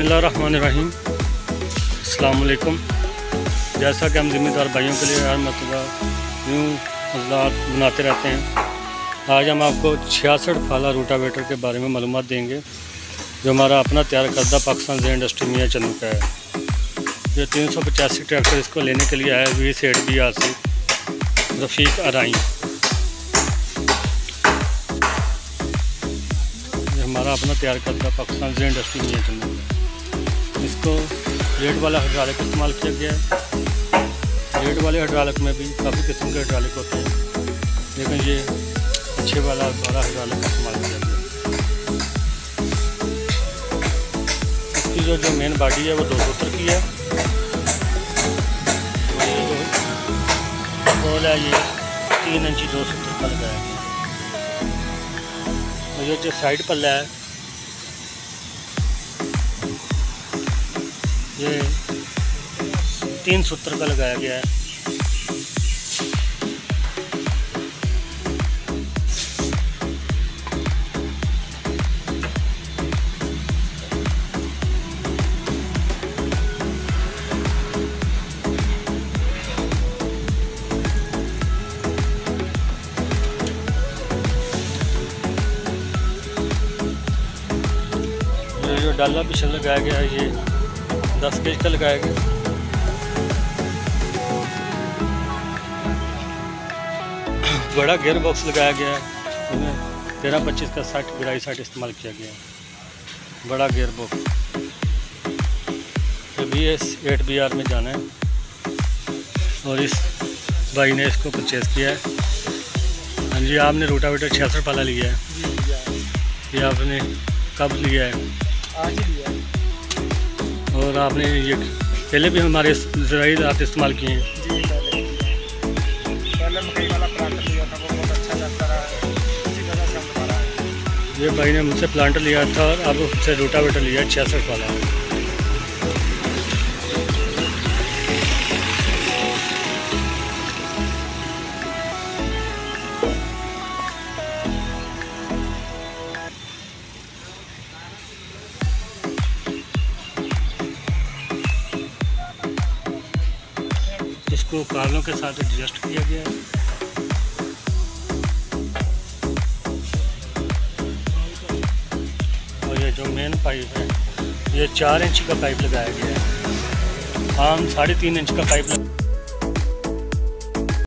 बिस्मिल्लाहिर्रहमानिर्रहीम। अस्सलाम वालेकुम। जैसा कि हम ज़िम्मेदार भाइयों के लिए हर मरतबा यूँ मसलाहत बनाते रहते हैं, आज हम आपको 66 फाला रूटावेटर के बारे में मालूमात देंगे जो हमारा अपना तैयार करदा पाकिस्तान ज़े इंडस्ट्री मियाँ चन्नू का है। ये 385 ट्रैक्टर इसको लेने के लिए आया 20 से रफ़ीक अराई। हमारा अपना तैयार करता पाकिस्तान ज़े इंडस्ट्री मियाँ चन्नू है। इसको रेड वाला हाइड्रोलिक इस्तेमाल किया गया है। रेड वाले हाइड्रोलिक में भी काफ़ी किस्म के हाइड्रोलिक होते हैं, लेकिन ये अच्छे वाला बड़ा हाइड्रोलिक इस्तेमाल किया गया है। इसकी जो मेन बॉडी है वो 2 सूत्र की है। ये जो गोल है ये 3 इंची 2 सूत्र का लगाया गया है। और जो साइड पल्ला है ये 3 सूत्र का लगाया गया है। जो डाला पीछे लगाया गया है ये 10 गेज का लगाया गया। बड़ा गियर बॉक्स लगाया गया है, इसमें 13-25 का 60-62 इस्तेमाल किया गया है। बड़ा गियर बॉक्स BS 8BR में जाना है और इस भाई ने इसको परचेज़ किया है। हाँ जी, आपने रूटावेटर 66 वाला लिया है। ये आपने कब लिया है? आज ही लिया है। और आपने ये पहले भी हमारे ज़राई रात इस्तेमाल किए हैं? जी पहले मकई वाला प्लांटर लिया था, वो बहुत अच्छा लगता रहा है, इसी वजह से हम दोबारा आए। ये भाई ने मुझसे प्लांटर लिया था और अब उससे रूटावेटर लिया 66 वाला। इसको कालों के साथ एडजस्ट किया गया है। और ये जो मेन पाइप है ये 4 इंच का पाइप लगाया गया है। आम 3.5 इंच का पाइप